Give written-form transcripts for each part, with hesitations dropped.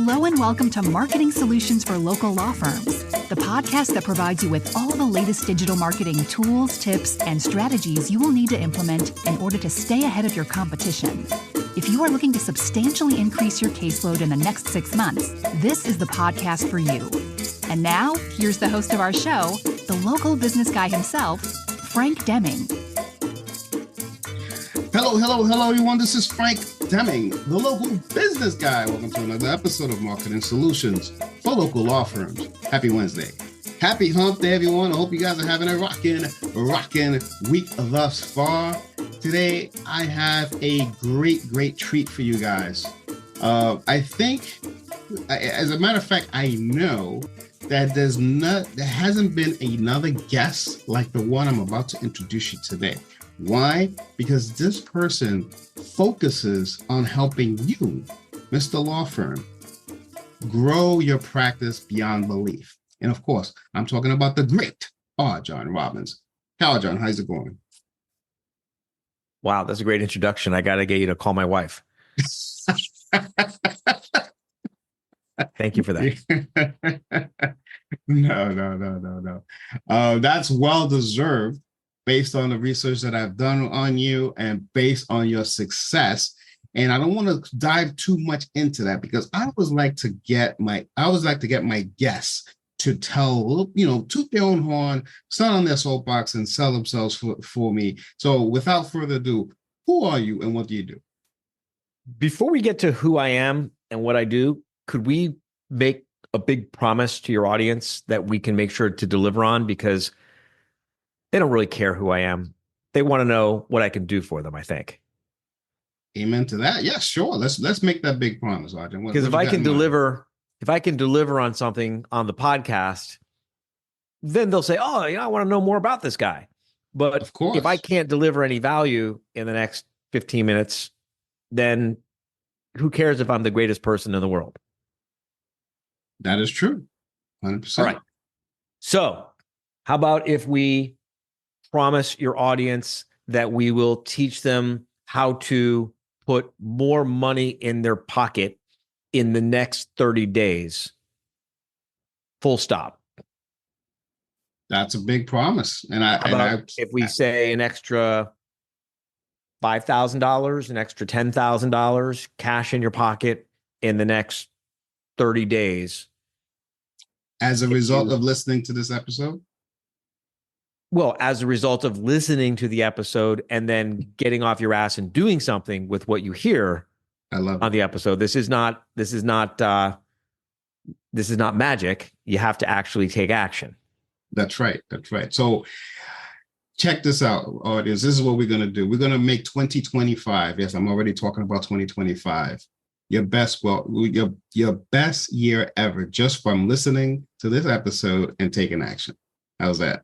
Hello and welcome to Marketing Solutions for Local Law Firms, the podcast that provides you with all the latest digital marketing tools, tips, and strategies you will need to implement in order to stay ahead of your competition. If you are looking to substantially increase your caseload in the next 6 months, this is the podcast for you. And now, here's the host of our show, the local business guy himself, Frank Deming. Hello, everyone. This is Frank Deming, the local business guy. Welcome to another episode of Marketing Solutions for Local Law Firms. Happy Wednesday. Happy Hump Day, everyone. I hope you guys are having a rockin' week thus far. Today, I have a great treat for you guys. I think, as a matter of fact, I know that there hasn't been another guest like the one I'm about to introduce you today. Why? Because this person focuses on helping you, Mr. Law Firm, grow your practice beyond belief. And of course, I'm talking about the great RJon Robbins. RJon, how's it going? Wow, that's a great introduction. I got to get you to call my wife. Thank you for that. No. That's well deserved based on the research that I've done on you and based on your success. And I don't want to dive too much into that because I always like to get my guests to tell, toot their own horn, stand on their soapbox and sell themselves for me. So without further ado, who are you and what do you do? Before we get to who I am and what I do, could we make a big promise to your audience that we can make sure to deliver on? Because they don't really care who I am. They want to know what I can do for them, I think. Amen to that. Yeah, sure. Let's make that big promise, RJon. Because if I can deliver on something on the podcast, then they'll say, "Oh, I want to know more about this guy." But of course, if I can't deliver any value in the next 15 minutes, then who cares if I'm the greatest person in the world? That is true. 100%. All right. So, how about if we promise your audience that we will teach them how to put more money in their pocket in the next 30 days? Full stop. That's a big promise. If we say an extra $5,000, an extra $10,000 cash in your pocket in the next 30 days. As a result of listening to this episode? Well, as a result of listening to the episode and then getting off your ass and doing something with what you hear on the episode. This is not magic. You have to actually take action. That's right. So check this out, audience. This is what we're going to do. We're going to make 2025. Yes, I'm already talking about 2025. Your best year ever, just from listening to this episode and taking action. How's that?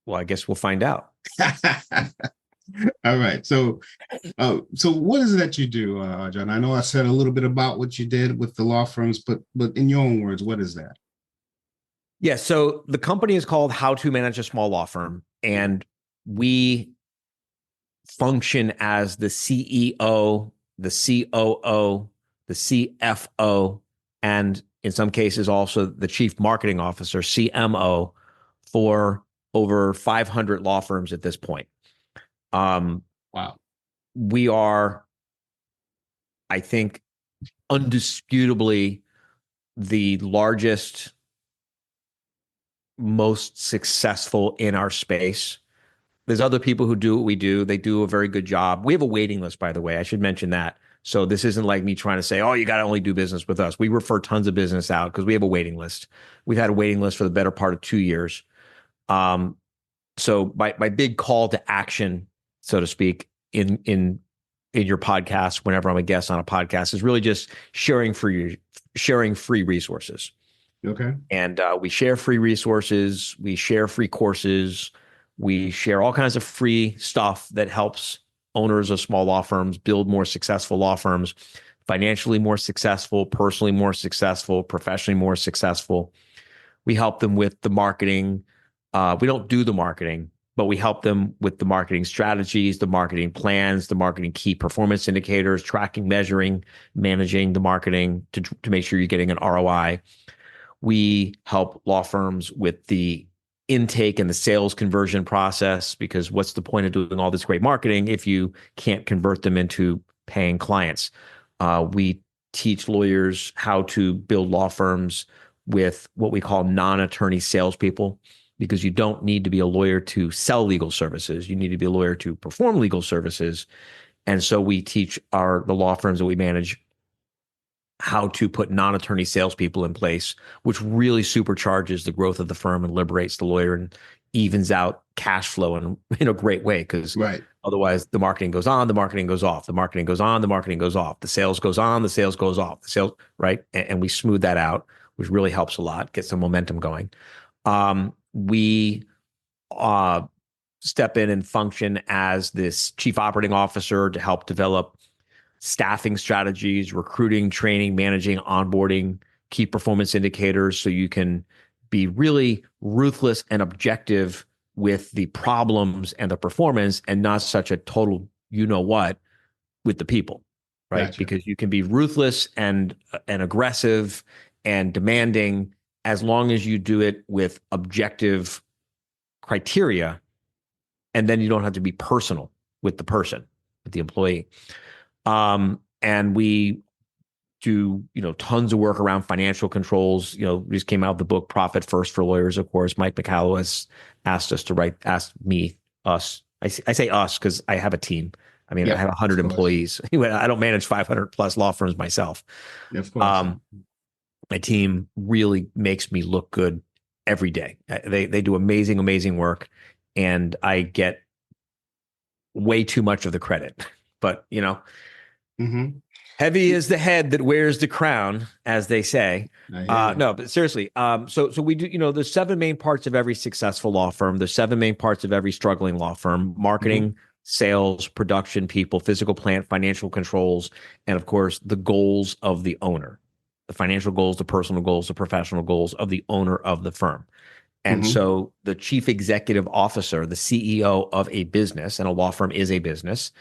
Well, I guess we'll find out. All right. So what is it that you do, RJon? I know I said a little bit about what you did with the law firms, but in your own words, what is that? Yeah. So the company is called How to Manage a Small Law Firm, and we function as the CEO, the COO, the CFO, and in some cases also the Chief Marketing Officer, CMO, for over 500 law firms at this point. Wow. We are, I think, undisputably the largest, most successful in our space. There's other people who do what we do. They do a very good job. We have a waiting list, by the way. I should mention that. So this isn't like me trying to say, oh, you got to only do business with us. We refer tons of business out because we have a waiting list. We've had a waiting list for the better part of 2 years. So my big call to action, so to speak, in your podcast, whenever I'm a guest on a podcast, is really just sharing free resources. Okay. And we share free resources, we share free courses, we share all kinds of free stuff that helps owners of small law firms build more successful law firms, financially more successful, personally more successful, professionally more successful. We help them with the marketing. We don't do the marketing. but we help them with the marketing strategies, the marketing plans, the marketing key performance indicators, tracking, measuring, managing the marketing to make sure you're getting an ROI. We help law firms with the intake and the sales conversion process, because what's the point of doing all this great marketing if you can't convert them into paying clients? We teach lawyers how to build law firms with what we call non-attorney salespeople, because you don't need to be a lawyer to sell legal services. You need to be a lawyer to perform legal services. And so we teach the law firms that we manage how to put non-attorney salespeople in place, which really supercharges the growth of the firm and liberates the lawyer and evens out cash flow in a great way. Because otherwise the marketing goes on, the marketing goes off, the marketing goes on, the marketing goes off, the sales goes on, the sales goes off, the sales, right? And we smooth that out, which really helps a lot, get some momentum going. We step in and function as this chief operating officer to help develop staffing strategies, recruiting, training, managing, onboarding, key performance indicators, so you can be really ruthless and objective with the problems and the performance, and not such a total you-know-what with the people, right? Gotcha. Because you can be ruthless and aggressive and demanding as long as you do it with objective criteria, and then you don't have to be personal with the person, with the employee. And we do, tons of work around financial controls. We just came out with the book Profit First for Lawyers, of course. Mike McCallow has asked us to us. I say us because I have a team. I mean, I have 100 employees. I don't manage 500 plus law firms myself. Yeah, of course. My team really makes me look good every day. They do amazing, amazing work, and I get way too much of the credit. But, heavy is the head that wears the crown, as they say. No, but seriously. So we do, there's 7 main parts of every successful law firm. There's 7 main parts of every struggling law firm: marketing, sales, production, people, physical plant, financial controls, and of course, the goals of the owner, the financial goals, the personal goals, the professional goals of the owner of the firm. And so the chief executive officer, the CEO of a business, and a law firm is a business,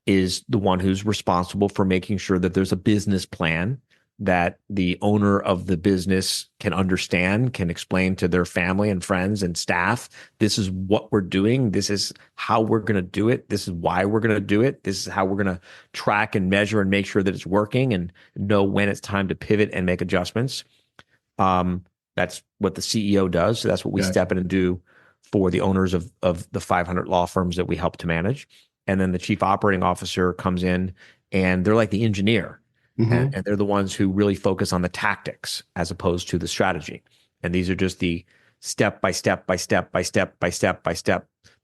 is the one who's responsible for making sure that there's a business plan that the owner of the business can understand, can explain to their family and friends and staff. This is what we're doing. This is how we're going to do it. This is why we're going to do it. This is how we're going to track and measure and make sure that it's working, and know when it's time to pivot and make adjustments. That's what the CEO does. So that's what we step in and do for the owners of the 500 law firms that we help to manage. And then the chief operating officer comes in, and they're like the engineer, and they're the ones who really focus on the tactics as opposed to the strategy. And these are just the step by step, the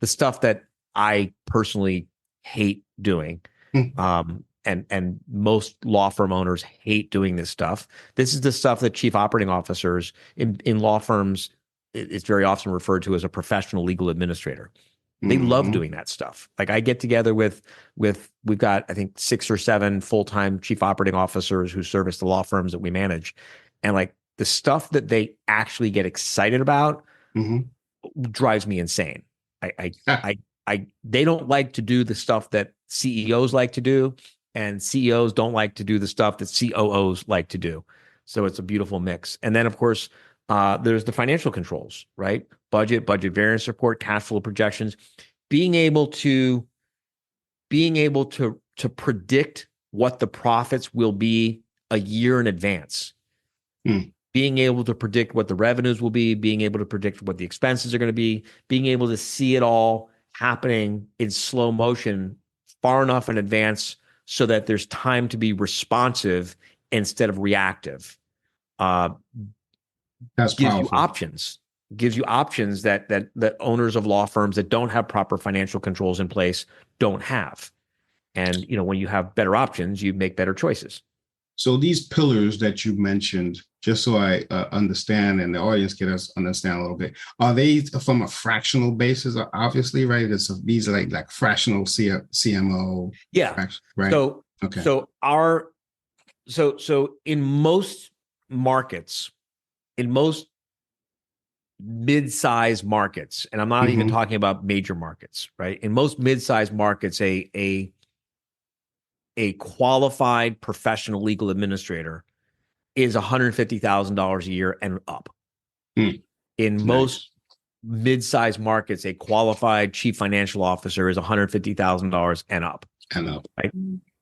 stuff that I personally hate doing. And most law firm owners hate doing this stuff. This is the stuff that chief operating officers in law firms, it's very often referred to as a professional legal administrator. They love doing that stuff. Like, I get together with we've got, I think, 6 or 7 full-time chief operating officers who service the law firms that we manage. And like, the stuff that they actually get excited about drives me insane. They don't like to do the stuff that CEOs like to do, and CEOs don't like to do the stuff that COOs like to do. So it's a beautiful mix. And then, of course, there's the financial controls, right? Budget variance report, cash flow projections, being able to predict what the profits will be a year in advance, being able to predict what the revenues will be, being able to predict what the expenses are going to be, being able to see it all happening in slow motion far enough in advance so that there's time to be responsive instead of reactive. That's gives powerful. you options. Gives you options that owners of law firms that don't have proper financial controls in place don't have. And when you have better options, you make better choices. So these pillars that you mentioned, just so I understand and the audience can understand a little bit, are they from a fractional basis? Obviously, right? These are like fractional CMO. Yeah. Right. So okay. So in most markets, in most mid-size markets, and I'm not even talking about major markets, right? In most mid-size markets, a qualified professional legal administrator is $150,000 a year and up. In most mid-size markets, a qualified chief financial officer is $150,000 and up. Right?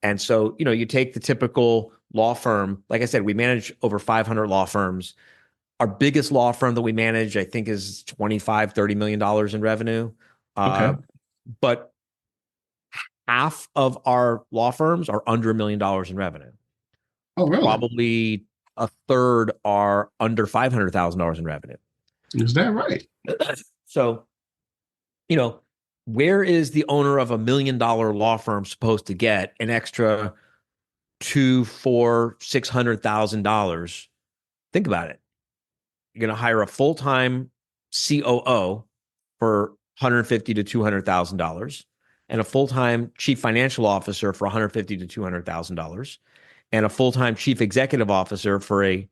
And so, you take the typical law firm. Like I said, we manage over 500 law firms. Our biggest law firm that we manage, I think, is $25-30 million in revenue. But half of our law firms are under $1 million in revenue. Oh, really? Probably a third are under $500,000 in revenue. Is that right? So, where is the owner of $1 million law firm supposed to get an extra $200,000, $400,000, $600,000? Think about it. You're going to hire a full-time COO for $150,000 to $200,000, and a full-time chief financial officer for $150,000 to $200,000, and a full-time chief executive officer for $150,000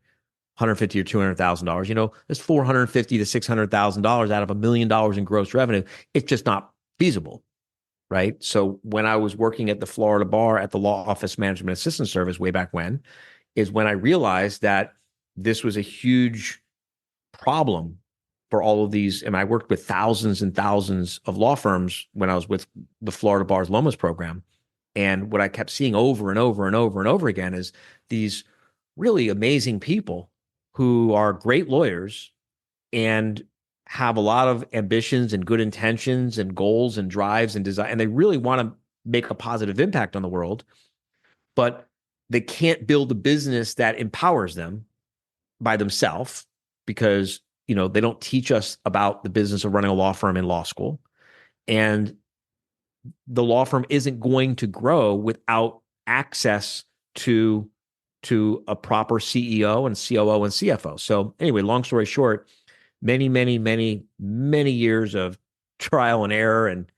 or $200,000. There's $450,000 to $600,000 out of $1 million in gross revenue. It's just not feasible, right? So when I was working at the Florida bar at the Law Office Management Assistance Service way back when, is when I realized that this was a huge problem for all of these. And I worked with thousands and thousands of law firms when I was with the Florida Bar's Lomas program. And what I kept seeing over and over and over and over again is these really amazing people who are great lawyers and have a lot of ambitions and good intentions and goals and drives and desire, and they really want to make a positive impact on the world, but they can't build a business that empowers them by themselves because, they don't teach us about the business of running a law firm in law school. And the law firm isn't going to grow without access to a proper CEO and COO and CFO. So anyway, long story short, many, many, many, many years of trial and error and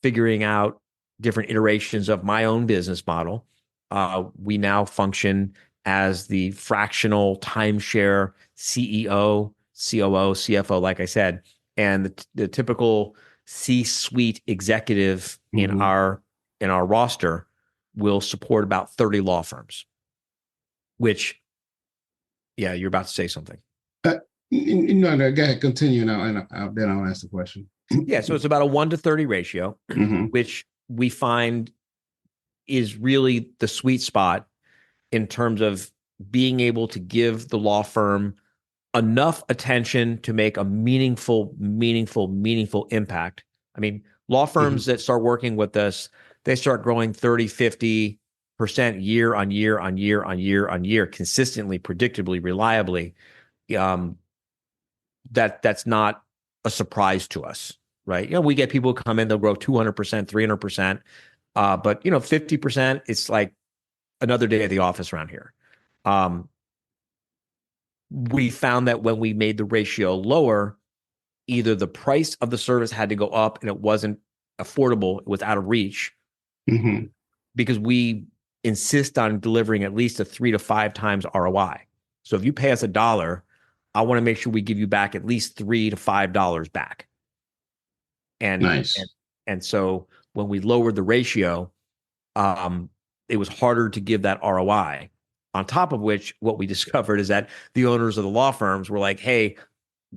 figuring out different iterations of my own business model. We now function as the fractional timeshare CEO, COO, CFO, like I said, and the typical C-suite executive in our roster will support about 30 law firms. Which, yeah, you're about to say something. No, go ahead, continue now, and then I'll ask the question. Yeah, so it's about a 1 to 30 ratio, which we find is really the sweet spot in terms of being able to give the law firm enough attention to make a meaningful impact. I mean, law firms that start working with us, they start growing 30-50% year on year on year on year on year, consistently, predictably, reliably. That's not a surprise to us, right? We get people who come in, they'll grow 200%, 300%, but 50%, it's like another day at the office around here. We found that when we made the ratio lower, either the price of the service had to go up and it wasn't affordable, it was out of reach, because we insist on delivering at least a 3 to 5 times ROI. So if you pay us $1, I want to make sure we give you back at least $3 to $5 back. And nice. And so when we lowered the ratio, it was harder to give that ROI. On top of which, what we discovered is that the owners of the law firms were like, hey,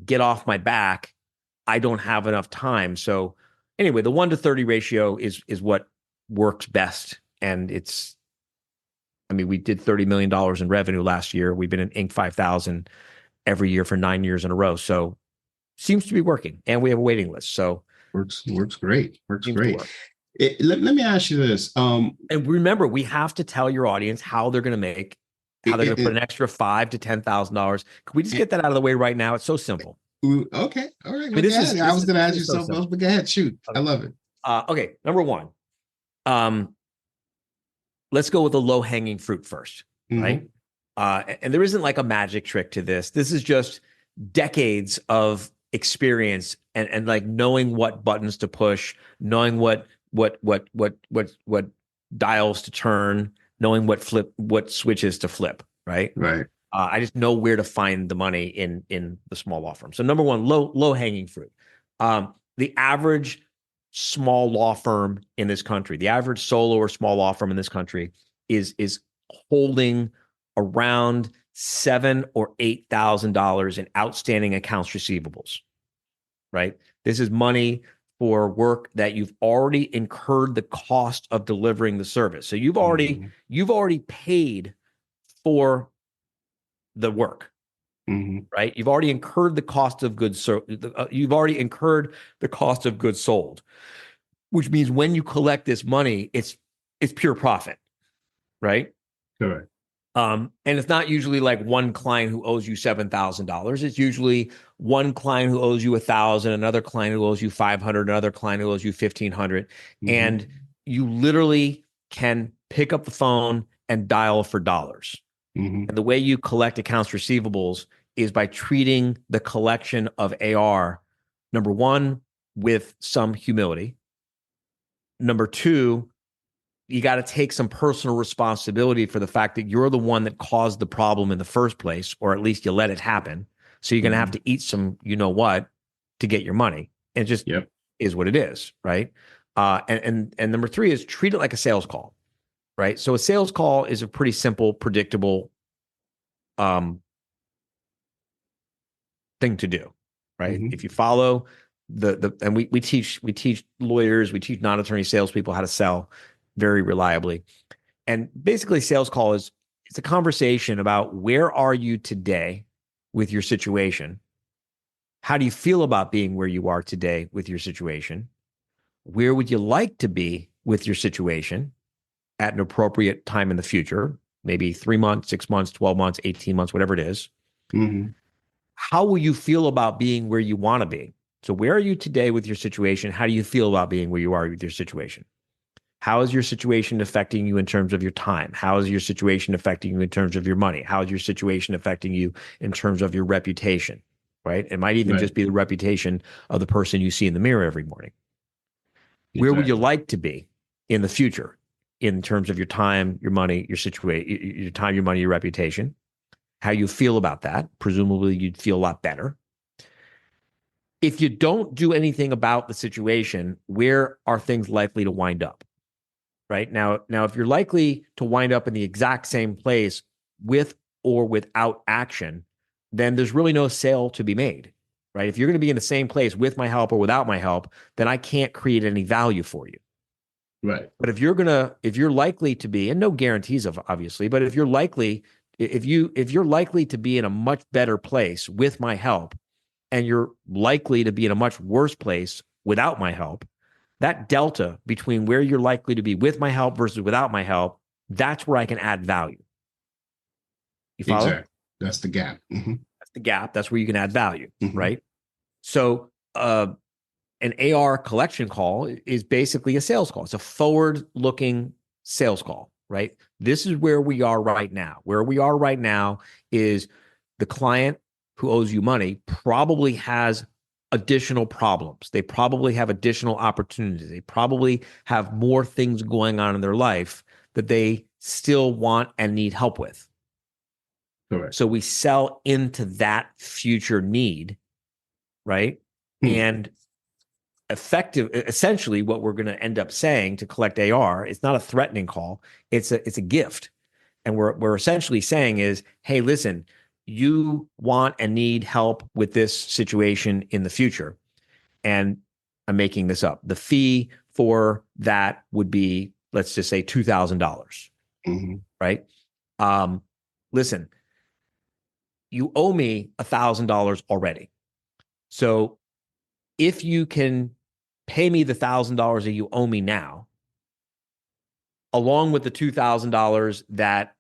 get off my back. I don't have enough time. So anyway, the 1 to 30 ratio is what works best. And we did $30 million in revenue last year. We've been in Inc. 5000 every year for 9 years in a row. So seems to be working. And we have a waiting list. So works great. Works great. Let me ask you this. And remember, we have to tell your audience how they're going to put an extra $5,000 to $10,000. Can we just get that out of the way right now? It's so simple. Okay. All right. I was going to ask you something else, but go ahead. Shoot. Okay. I love it. Okay. Number one, let's go with the low-hanging fruit first, right? And there isn't like a magic trick to this. This is just decades of experience and like knowing what buttons to push, knowing what dials to turn, knowing what switches to flip, right? Right. I just know where to find the money in the small law firm. So number one, low hanging fruit. The average small law firm in this country, the average solo or small law firm in this country is holding around $7,000 or $8,000 in outstanding accounts receivables. Right? This is money for work that you've already incurred the cost of delivering the service. So you've already paid for the work, right? You've already incurred the cost of goods. You've already incurred the cost of goods sold, which means when you collect this money, it's pure profit, right? Correct. And it's not usually like one client who owes you $7,000. It's usually one client who owes you $1,000, another client who owes you $500, another client who owes you $1,500, and you literally can pick up the phone and dial for dollars. And the way you collect accounts receivables is by treating the collection of AR, number one, with some humility. Number two, you got to take some personal responsibility for the fact that you're the one that caused the problem in the first place, or at least you let it happen. So you're going to have to eat some, you know what, to get your money. And it just is what it is, right? And number three is treat it like a sales call, right? So a sales call is a pretty simple, predictable thing to do, right? If you follow and we teach lawyers, we teach non-attorney salespeople how to sell very reliably. And basically sales call it's a conversation about where are you today with your situation? How do you feel about being where you are today with your situation? Where would you like to be with your situation at an appropriate time in the future? Maybe 3 months, 6 months, 12 months, 18 months, whatever it is. How will you feel about being where you want to be? So where are you today with your situation? How do you feel about being where you are with your situation? How is your situation affecting you in terms of your time? How is your situation affecting you in terms of your money? How is your situation affecting you in terms of your reputation, right? It might even just be the reputation of the person you see in the mirror every morning. Where would you like to be in the future in terms of your time, your money, your situation, your time, your money, your reputation? How you feel about that? Presumably you'd feel a lot better. If you don't do anything about the situation, where are things likely to wind up? Right now, if you're likely to wind up in the exact same place with or without action, then there's really no sale to be made, right? If you're going to be in the same place with my help or without my help, then I can't create any value for you. Right. But if you're likely to be, and no guarantees of obviously, but if you're likely to be in a much better place with my help, and you're likely to be in a much worse place without my help, that delta between where you're likely to be with my help versus without my help, that's where I can add value. You follow? Exactly. That's the gap. That's the gap. That's where you can add value, right? So an AR collection call is basically a sales call. It's a forward-looking sales call, right? This is where we are right now. Where we are right now is the client who owes you money probably has additional problems. They probably have additional opportunities. They probably have more things going on in their life that they still want and need help with. Correct. So we sell into that future need, right? And essentially what we're going to end up saying to collect AR, it's not a threatening call. It's a gift. And we're essentially saying is, hey, listen, you want and need help with this situation in the future. And I'm making this up. The fee for that would be, let's just say $2,000, right? Listen, you owe me $1,000 already. So if you can pay me the $1,000 that you owe me now, along with the $2,000 that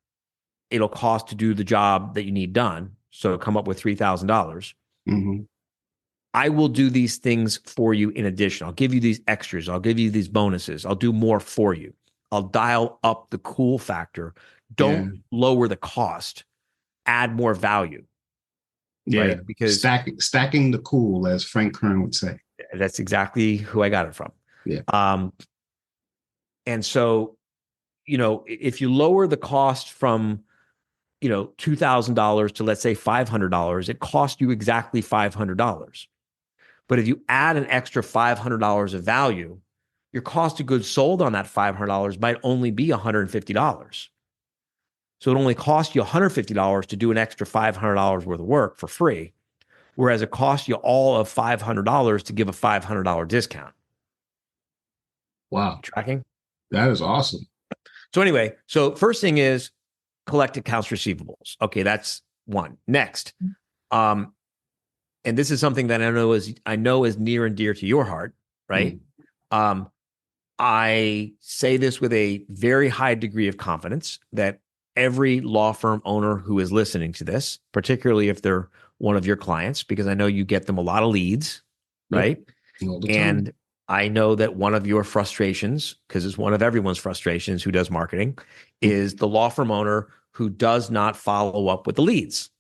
it'll cost to do the job that you need done, so come up with $3,000, I will do these things for you in addition. I'll give you these extras. I'll give you these bonuses. I'll do more for you. I'll dial up the cool factor. Don't lower the cost. Add more value. Yeah, right? Because stacking the cool, as Frank Kern would say. That's exactly who I got it from. Yeah. And so, if you lower the cost from $2,000 to, let's say, $500, it costs you exactly $500. But if you add an extra $500 of value, your cost of goods sold on that $500 might only be $150. So it only costs you $150 to do an extra $500 worth of work for free, whereas it costs you all of $500 to give a $500 discount. Wow. Tracking? That is awesome. So anyway, so first thing is collect accounts receivables. Okay, that's one. Next, and this is something that I know is near and dear to your heart, right? I say this with a very high degree of confidence that every law firm owner who is listening to this, particularly if they're one of your clients, because I know you get them a lot of leads, right? All the time. And I know that one of your frustrations, because it's one of everyone's frustrations who does marketing, is the law firm owner who does not follow up with the leads.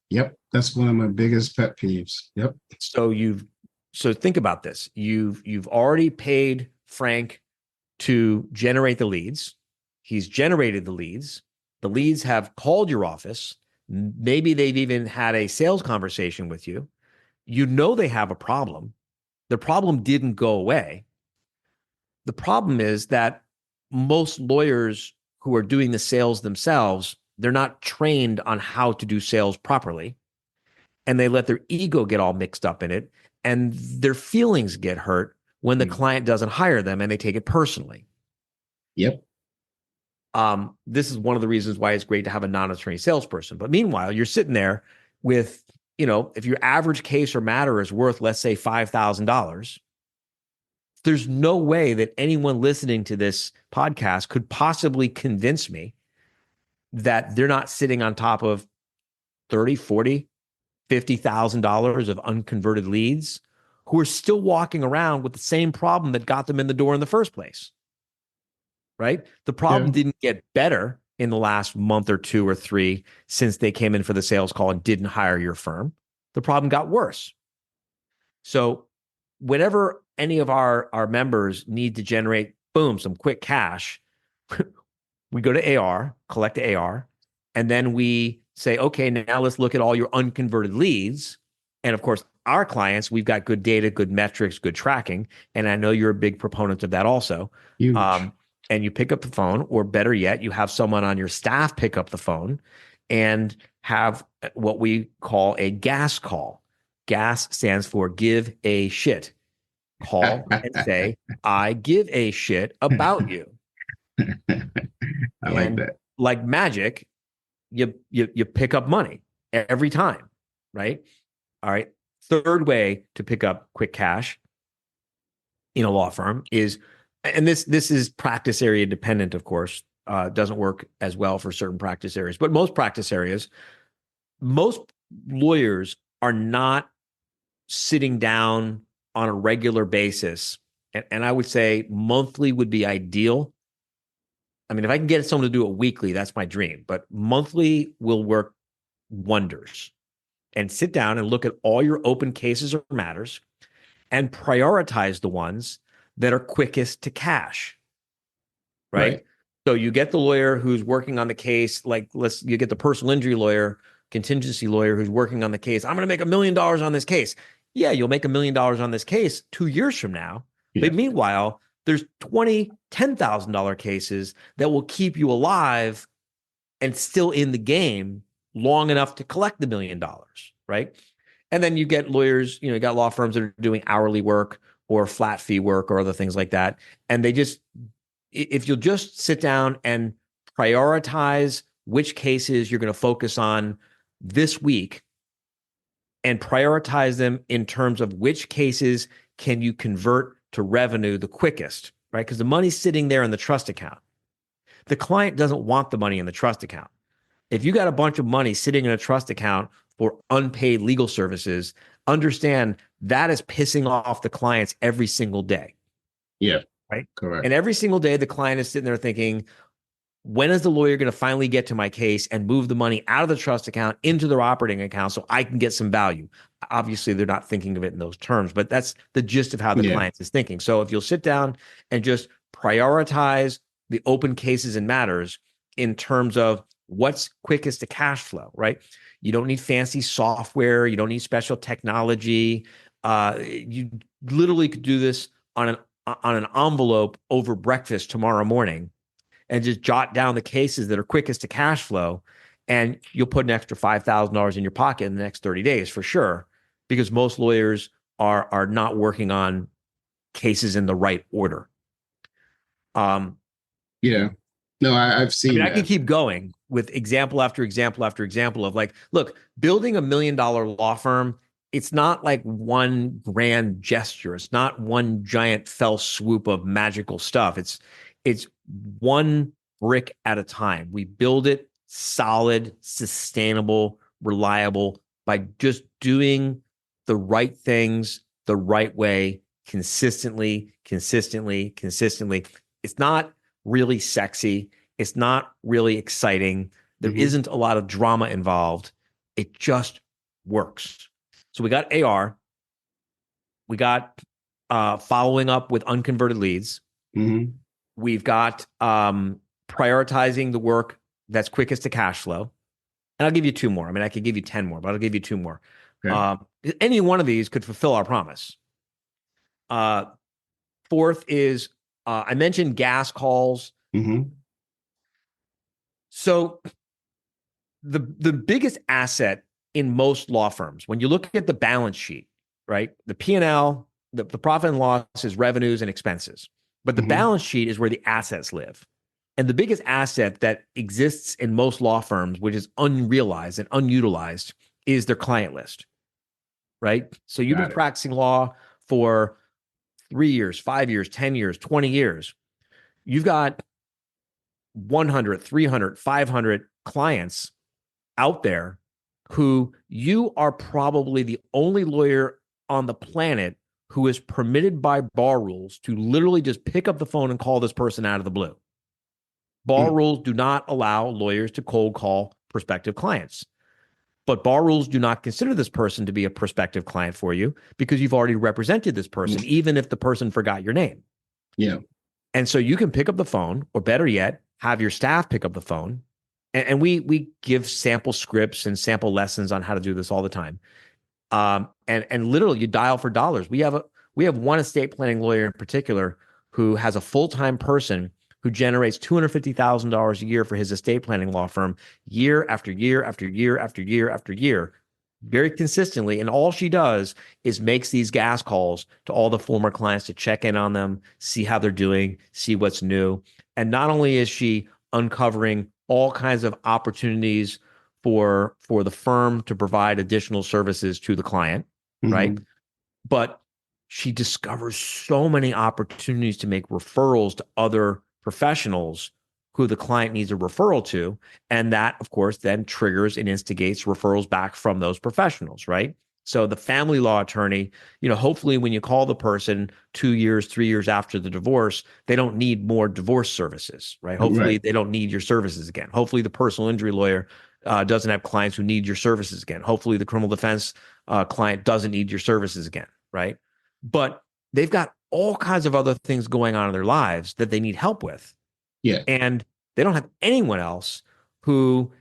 Yep. That's one of my biggest pet peeves. Yep. So think about this. You've already paid Frank to generate the leads. He's generated the leads. The leads have called your office. Maybe they've even had a sales conversation with you. You know they have a problem. The problem didn't go away. The problem is that most lawyers who are doing the sales themselves, they're not trained on how to do sales properly. And they let their ego get all mixed up in it. And their feelings get hurt when the client doesn't hire them and they take it personally. Yep. This is one of the reasons why it's great to have a non-attorney salesperson. But meanwhile, you're sitting there with, if your average case or matter is worth, let's say, $5,000, there's no way that anyone listening to this podcast could possibly convince me that they're not sitting on top of $30, $40, $50,000 of unconverted leads who are still walking around with the same problem that got them in the door in the first place. Right? The problem didn't get better in the last month or 2 or 3 since they came in for the sales call and didn't hire your firm. The problem got worse. So whenever any of our members need to generate, some quick cash, we go to AR, collect the AR, and then we say, okay, now let's look at all your unconverted leads. And of course, our clients, we've got good data, good metrics, good tracking. And I know you're a big proponent of that also. Huge. And you pick up the phone, or better yet, you have someone on your staff pick up the phone and have what we call a GAS call. GAS stands for give a shit. Call and say, I give a shit about you. I like that. Like magic, you pick up money every time, right? All right. Third way to pick up quick cash in a law firm is, and this is practice area dependent, of course, doesn't work as well for certain practice areas, but most practice areas, most lawyers are not sitting down on a regular basis. And I would say monthly would be ideal. I mean, if I can get someone to do it weekly, that's my dream, but monthly will work wonders. And sit down and look at all your open cases or matters and prioritize the ones that are quickest to cash, right? So you get the lawyer who's working on the case, like you get the personal injury lawyer, contingency lawyer who's working on the case. I'm going to make $1 million on this case. Yeah, you'll make $1 million on this case 2 years from now. Yeah. But meanwhile, there's $10,000 cases that will keep you alive and still in the game long enough to collect the $1 million, right? And then you get lawyers, you got law firms that are doing hourly work or flat fee work or other things like that. And they just, if you'll just sit down and prioritize which cases you're going to focus on this week and prioritize them in terms of which cases can you convert to revenue the quickest, right? Because the money's sitting there in the trust account. The client doesn't want the money in the trust account. If you got a bunch of money sitting in a trust account for unpaid legal services, understand that is pissing off the clients every single day. Yeah. Right. Correct. And every single day, the client is sitting there thinking, when is the lawyer going to finally get to my case and move the money out of the trust account into their operating account so I can get some value? Obviously, they're not thinking of it in those terms, but that's the gist of how the client is thinking. So if you'll sit down and just prioritize the open cases and matters in terms of what's quickest to cash flow, right? You don't need fancy software. You don't need special technology. You literally could do this on an envelope over breakfast tomorrow morning and just jot down the cases that are quickest to cash flow. And you'll put an extra $5,000 in your pocket in the next 30 days for sure, because most lawyers are not working on cases in the right order. Yeah. No, I've seen that. I can keep going with example after example after example of like, look, building $1 million law firm, it's not like one grand gesture. It's not one giant fell swoop of magical stuff. It's one brick at a time. We build it solid, sustainable, reliable by just doing the right things the right way, consistently. It's not really sexy. It's not really exciting. There isn't a lot of drama involved. It just works. So we got AR. We got following up with unconverted leads. We've got prioritizing the work that's quickest to cash flow. And I'll give you two more. I mean, I could give you 10 more, but I'll give you two more. Okay. Any one of these could fulfill our promise. Fourth is, I mentioned gas calls. So the biggest asset in most law firms, when you look at the balance sheet, right? The P&L, the profit and loss is revenues and expenses. But the balance sheet is where the assets live. And the biggest asset that exists in most law firms, which is unrealized and unutilized, is their client list, right? So you've been practicing law for 3 years, 5 years, 10 years, 20 years. You've got 100, 300, 500 clients out there who you are probably the only lawyer on the planet who is permitted by bar rules to literally just pick up the phone and call this person out of the blue. Bar rules do not allow lawyers to cold call prospective clients. But bar rules do not consider this person to be a prospective client for you because you've already represented this person, even if the person forgot your name. Yeah. And so you can pick up the phone, or better yet, have your staff pick up the phone. And we give sample scripts and sample lessons on how to do this all the time. And literally you dial for dollars. We have one estate planning lawyer in particular who has a full-time person who generates $250,000 a year for his estate planning law firm year after year after year after year after year, very consistently. And all she does is makes these gas calls to all the former clients to check in on them, see how they're doing, see what's new. And not only is she uncovering all kinds of opportunities for the firm to provide additional services to the client, right? But she discovers so many opportunities to make referrals to other professionals who the client needs a referral to. And that, of course, then triggers and instigates referrals back from those professionals, right? So the family law attorney, hopefully when you call the person 2 years, 3 years after the divorce, they don't need more divorce services, right? Hopefully they don't need your services again. Hopefully the personal injury lawyer doesn't have clients who need your services again. Hopefully the criminal defense client doesn't need your services again, right? But they've got all kinds of other things going on in their lives that they need help with. Yeah. And they don't have anyone else who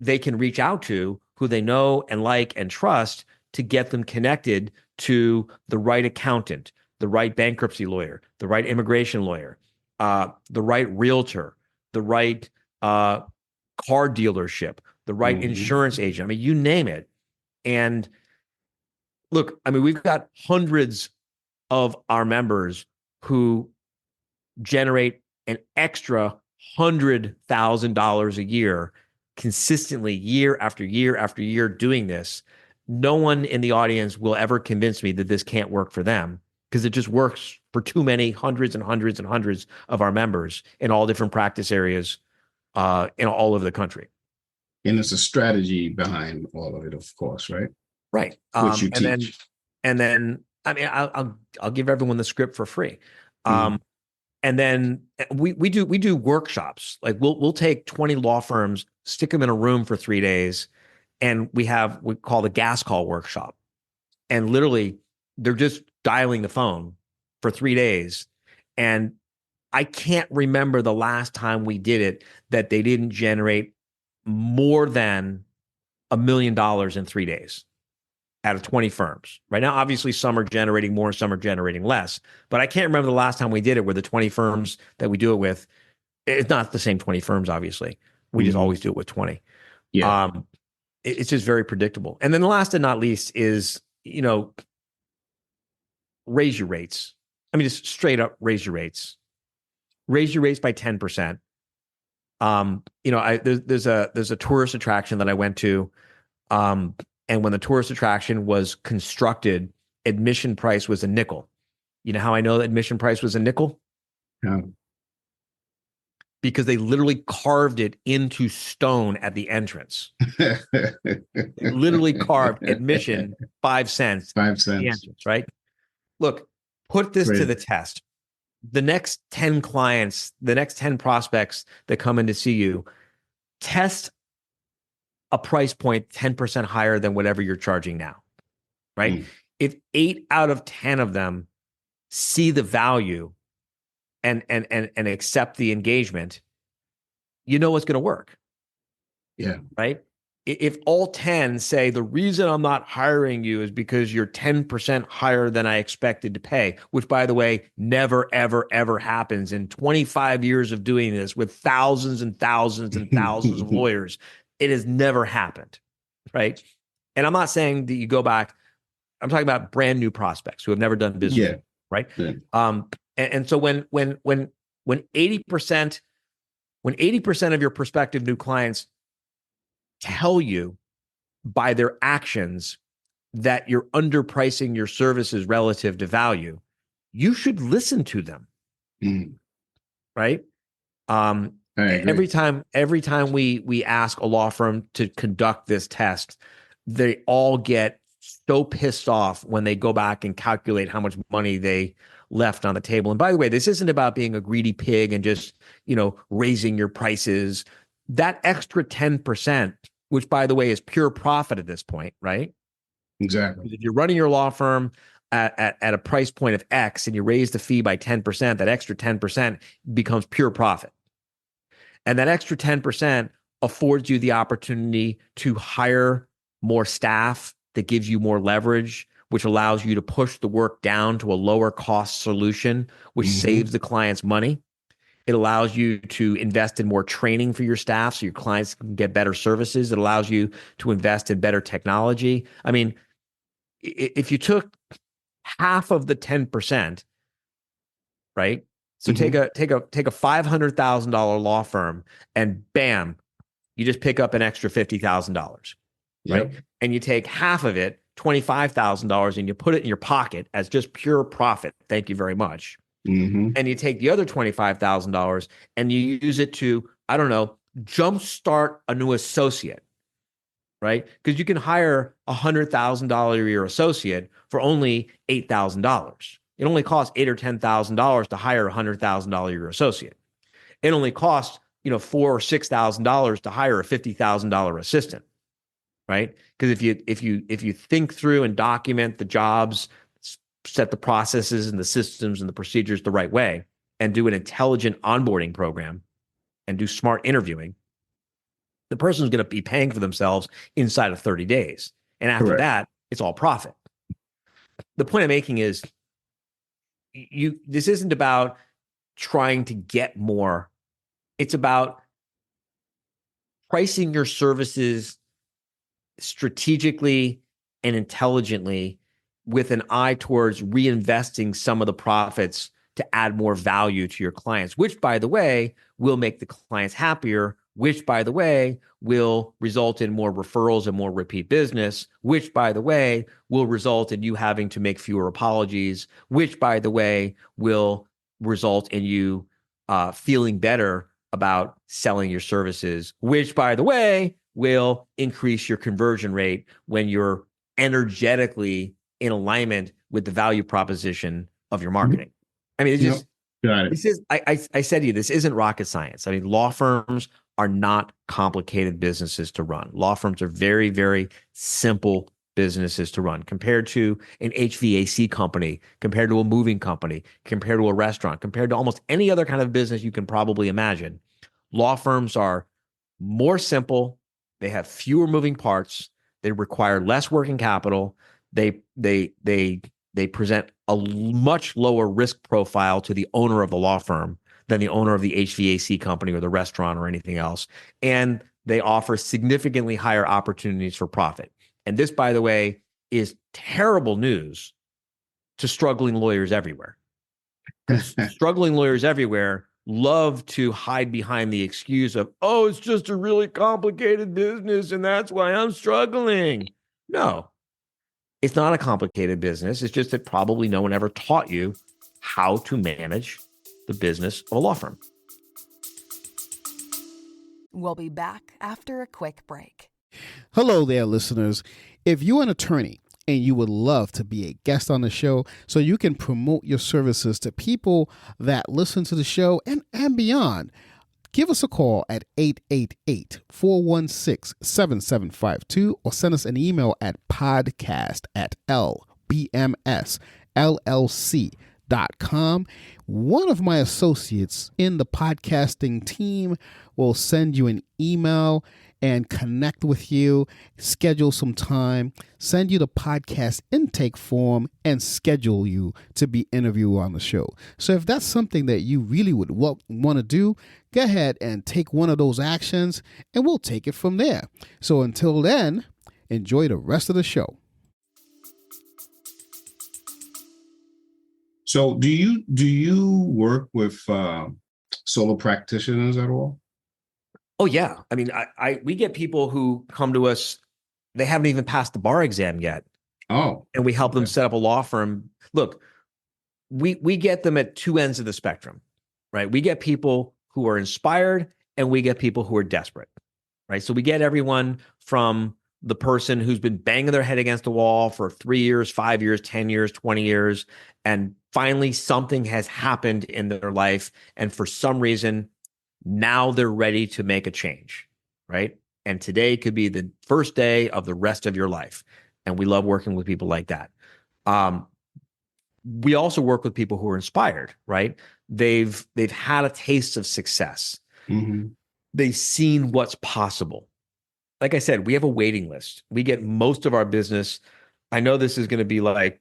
they can reach out to, who they know and like and trust, to get them connected to the right accountant, the right bankruptcy lawyer, the right immigration lawyer, the right realtor, the right car dealership, the right insurance agent. I mean, you name it. And look, I mean, we've got hundreds of our members who generate an extra $100,000 a year consistently year after year after year doing this. No one in the audience will ever convince me that this can't work for them, because it just works for too many hundreds and hundreds and hundreds of our members in all different practice areas in all over the country. And it's a strategy behind all of it, of course, right? Right. Which you teach. And then, I mean, I'll give everyone the script for free. And then we do workshops. Like we'll take 20 law firms, stick them in a room for 3 days, and we call the gas call workshop. And literally they're just dialing the phone for 3 days. And I can't remember the last time we did it that they didn't generate more than $1 million in 3 days out of 20 firms. Right now, obviously, some are generating more, some are generating less. But I can't remember the last time we did it where the 20 firms that we do it with, it's not the same 20 firms, obviously. We just always do it with 20. Yeah. It's just very predictable. And then the last and not least is, raise your rates. I mean, just straight up raise your rates. Raise your rates by 10%. There's a tourist attraction that I went to. And when the tourist attraction was constructed, admission price was a nickel. You know how I know that admission price was a nickel? Yeah. Because they literally carved it into stone at the entrance. Literally carved admission 5 cents. 5 cents. At the entrance, right? Look, put this to the test. The next 10 clients, the next 10 prospects that come in to see you, test a price point 10% higher than whatever you're charging now, right? If 8 out of 10 of them see the value and accept the engagement, you know what's going to work. Yeah. Right? If all 10 say the reason I'm not hiring you is because you're 10% higher than I expected to pay, which by the way, never, ever, ever happens in 25 years of doing this with thousands and thousands and thousands of lawyers. It has never happened. Right. And I'm not saying that you go back. I'm talking about brand new prospects who have never done business. Yeah. Right. Yeah. And so when 80% of your prospective new clients tell you by their actions that you're underpricing your services relative to value, you should listen to them. Right? Every time we ask a law firm to conduct this test, they all get so pissed off when they go back and calculate how much money they left on the table. And by the way, this isn't about being a greedy pig and just, raising your prices. That extra 10%, which by the way is pure profit at this point, right? Exactly. If you're running your law firm at a price point of X and you raise the fee by 10%, that extra 10% becomes pure profit. And that extra 10% affords you the opportunity to hire more staff that gives you more leverage, which allows you to push the work down to a lower cost solution, which saves the clients money. It allows you to invest in more training for your staff so your clients can get better services. It allows you to invest in better technology. I mean, if you took half of the 10%, right? So take a $500,000 law firm and bam, you just pick up an extra $50,000, right? And you take half of it, $25,000, and you put it in your pocket as just pure profit. Thank you very much. And you take the other $25,000 and you use it to, I don't know, jumpstart a new associate, right? Because you can hire a $100,000 a year associate for only $8,000. It only costs $8,000 or $10,000 to hire a $100,000 a year associate. It only costs, $4,000 or $6,000 to hire a $50,000 assistant, right? Because if you think through and document the jobs, set the processes and the systems and the procedures the right way, and do an intelligent onboarding program and do smart interviewing, the person's going to be paying for themselves inside of 30 days. And after that, it's all profit. The point I'm making is this isn't about trying to get more. It's about pricing your services strategically and intelligently with an eye towards reinvesting some of the profits to add more value to your clients, which, by the way, will make the clients happier, which, by the way, will result in more referrals and more repeat business, which, by the way, will result in you having to make fewer apologies, which, by the way, will result in you feeling better about selling your services, which, by the way, will increase your conversion rate when you're energetically in alignment with the value proposition of your marketing. I mean, it's just, got it. This is, I said to you, this isn't rocket science. I mean, law firms are not complicated businesses to run. Law firms are very, very simple businesses to run compared to an HVAC company, compared to a moving company, compared to a restaurant, compared to almost any other kind of business you can probably imagine. Law firms are more simple, They have fewer moving parts. They require less working capital. They present a much lower risk profile to the owner of the law firm than the owner of the HVAC company or the restaurant or anything else. And they offer significantly higher opportunities for profit. And this, by the way, is terrible news to struggling lawyers everywhere. Struggling lawyers everywhere love to hide behind the excuse of, oh, it's just a really complicated business and that's why I'm struggling. No, it's not a complicated business. It's just that probably no one ever taught you how to manage the business of a law firm. We'll be back after a quick break. Hello there, listeners. If you're an attorney and you would love to be a guest on the show so you can promote your services to people that listen to the show and beyond, give us a call at 888-416-7752 or send us an email at podcast@lbmsllc.com. One of my associates in the podcasting team will send you an email and connect with you, schedule some time, send you the podcast intake form, and schedule you to be interviewed on the show. So if that's something that you really would want to do, go ahead and take one of those actions, and we'll take it from there. So until then, enjoy the rest of the show. So do you work with solo practitioners at all? Oh yeah. I mean, we get people who come to us, they haven't even passed the bar exam yet. Oh. And we help them set up a law firm. Look, we get them at two ends of the spectrum, right? We get people who are inspired and we get people who are desperate, right? So we get everyone from the person who's been banging their head against the wall for 3 years, 5 years, 10 years, 20 years, and finally something has happened in their life. And for some reason, now they're ready to make a change, right? And today could be the first day of the rest of your life. And we love working with people like that. We also work with people who are inspired, right? They've had a taste of success. Mm-hmm. They've seen what's possible. Like I said, we have a waiting list. We get most of our business. I know this is going to be like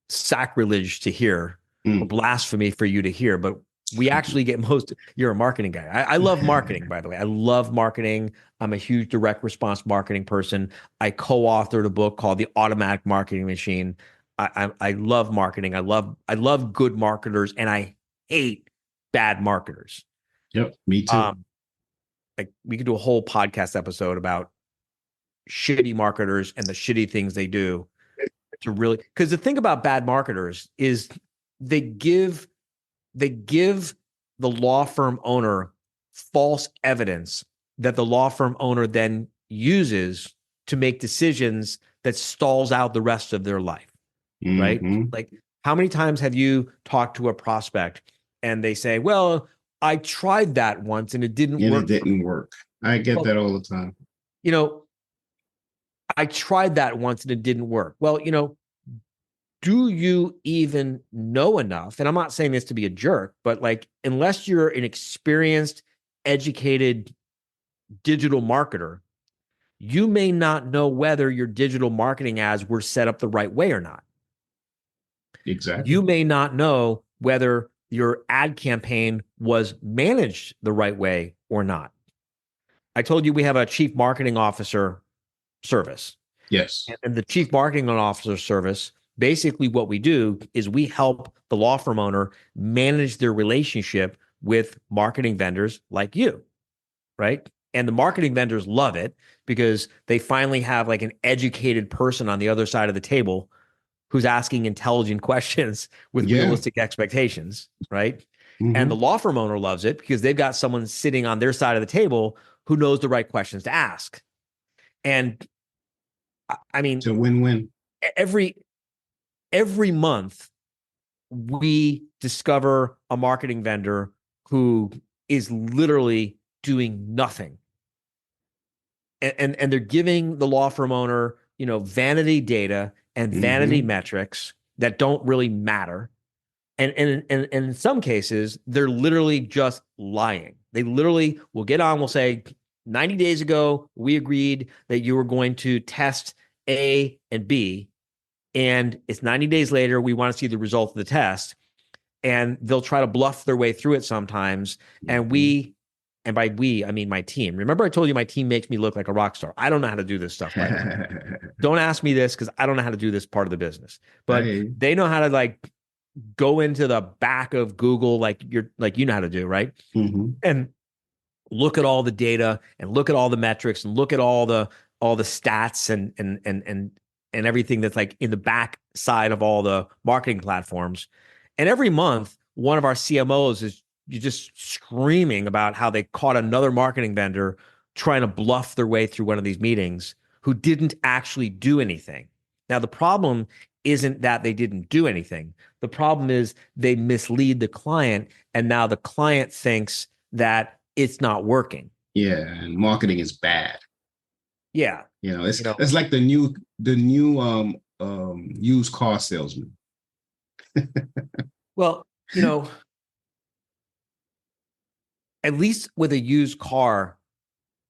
sacrilege to hear, or blasphemy for you to hear, but we actually get most. You're a marketing guy. I love marketing, by the way. I love marketing. I'm a huge direct response marketing person. I co-authored a book called The Automatic Marketing Machine. I love marketing. I love good marketers, and I hate bad marketers. Yep, me too. Like we could do a whole podcast episode about shitty marketers and the shitty things they do to really. Because the thing about bad marketers is they give the law firm owner false evidence that the law firm owner then uses to make decisions that stalls out the rest of their life, right? Like how many times have you talked to a prospect and they say, well, I tried that once and it didn't work. It didn't work. I get that all the time. You know, I tried that once and it didn't work. Well, you know, do you even know enough? And I'm not saying this to be a jerk, but like, unless you're an experienced, educated digital marketer, you may not know whether your digital marketing ads were set up the right way or not. Exactly. You may not know whether your ad campaign was managed the right way or not. I told you we have a chief marketing officer service. Yes. And the chief marketing officer service, basically what we do is we help the law firm owner manage their relationship with marketing vendors like you, right? And the marketing vendors love it because they finally have like an educated person on the other side of the table who's asking intelligent questions with realistic expectations, right? Mm-hmm. And the law firm owner loves it because they've got someone sitting on their side of the table who knows the right questions to ask. And I mean, it's a win-win. Every month, we discover a marketing vendor who is literally doing nothing. And they're giving the law firm owner, you know, vanity data and vanity metrics that don't really matter. And in some cases, they're literally just lying. They literally will get on, will say, 90 days ago, we agreed that you were going to test A and B, and it's 90 days later, we want to see the result of the test. And they'll try to bluff their way through it sometimes. And by we, I mean my team. Remember, I told you my team makes me look like a rock star. I don't know how to do this stuff, by the way. Don't ask me this because I don't know how to do this part of the business. But they know how to like go into the back of Google, like you know how to do, right? Mm-hmm. And look at all the data and look at all the metrics and look at all the stats and everything that's like in the back side of all the marketing platforms. And every month, one of our CMOs is just screaming about how they caught another marketing vendor trying to bluff their way through one of these meetings who didn't actually do anything. Now, the problem isn't that they didn't do anything. The problem is they mislead the client, and now the client thinks that it's not working. Yeah, and marketing is bad. Yeah. It's like the new used car salesman. Well, at least with a used car,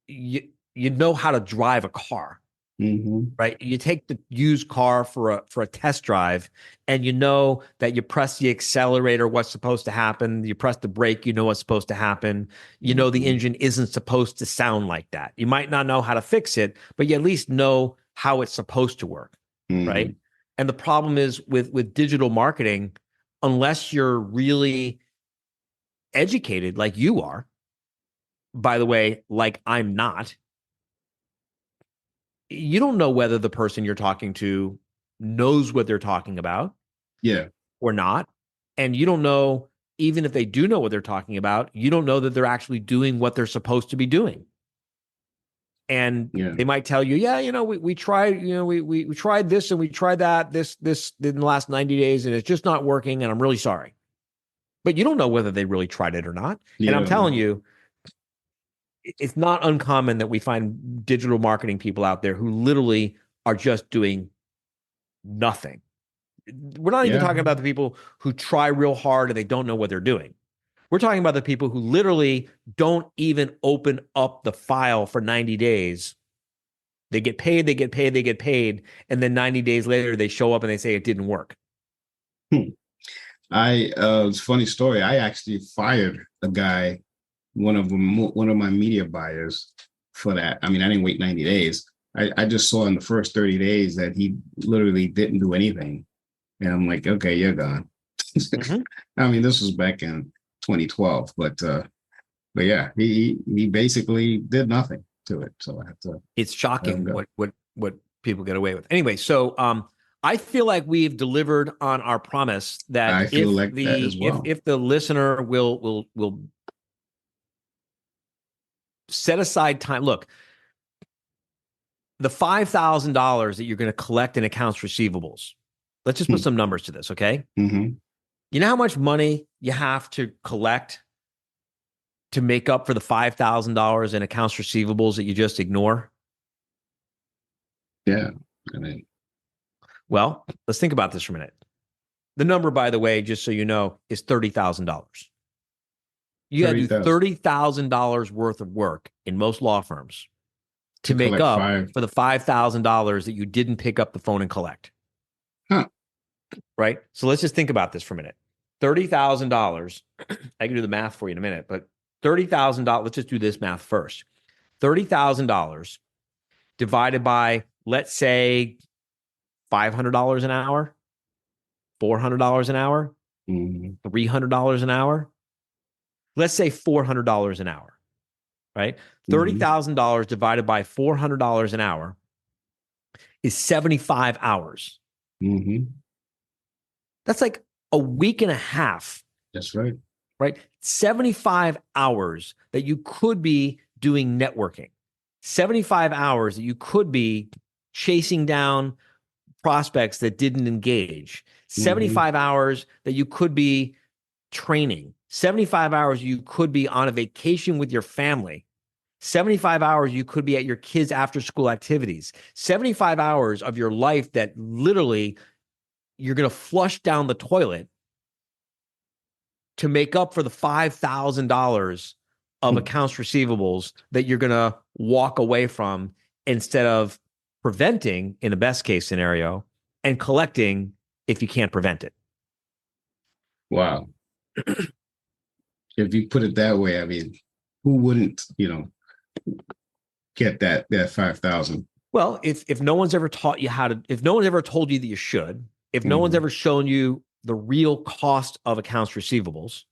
you know how to drive a car, right? You take the used car for a test drive, and you know that you press the accelerator, what's supposed to happen. You press the brake, you know what's supposed to happen. You know the engine isn't supposed to sound like that. You might not know how to fix it, but you at least know how it's supposed to work, right? And the problem is with digital marketing, unless you're really educated like you are, by the way, like I'm not, you don't know whether the person you're talking to knows what they're talking about, or not. And you don't know, even if they do know what they're talking about, you don't know that they're actually doing what they're supposed to be doing. And they might tell you, we tried, we tried this and we tried that, this in the last 90 days, and it's just not working, and I'm really sorry. But you don't know whether they really tried it or not. Yeah. And I'm telling you, it's not uncommon that we find digital marketing people out there who literally are just doing nothing. We're not even talking about the people who try real hard and they don't know what they're doing. We're talking about the people who literally don't even open up the file for 90 days. They get paid, and then 90 days later they show up and they say it didn't work. It's a funny story. I actually fired a guy, one of my media buyers, for that. I mean, I didn't wait 90 days. I just saw in the first 30 days that he literally didn't do anything. And I'm like, okay, you're gone. I mean, this was back in 2012, but yeah, he basically did nothing to it. So I have to. It's shocking what people get away with. Anyway, so I feel like we've delivered on our promise that if the listener will set aside time. Look, the $5,000 that you're going to collect in accounts receivables. Let's just put some numbers to this, okay? You know how much money you have to collect to make up for the $5,000 in accounts receivables that you just ignore? Yeah. Well, let's think about this for a minute. The number, by the way, just so you know, is $30,000. You got to do $30,000 worth of work in most law firms to make up for the $5,000 that you didn't pick up the phone and collect. Right? So let's just think about this for a minute. $30,000. I can do the math for you in a minute, but $30,000. Let's just do this math first. $30,000 divided by, let's say, $500 an hour, $400 an hour, $300 an hour. Let's say $400 an hour, right? $30,000 divided by $400 an hour is 75 hours. That's like a week and a half. That's right. Right? 75 hours that you could be doing networking. 75 hours that you could be chasing down prospects that didn't engage. 75 hours that you could be training. 75 hours you could be on a vacation with your family. 75 hours you could be at your kids' after-school activities. 75 hours of your life that literally you're going to flush down the toilet to make up for the $5,000 of accounts receivables that you're going to walk away from instead of preventing in the best case scenario and collecting if you can't prevent it. Wow. If you put it that way, I mean, who wouldn't, get that 5,000? Well, if no one's ever taught you how to, if no one's ever told you that you should, if no one's ever shown you the real cost of accounts receivables,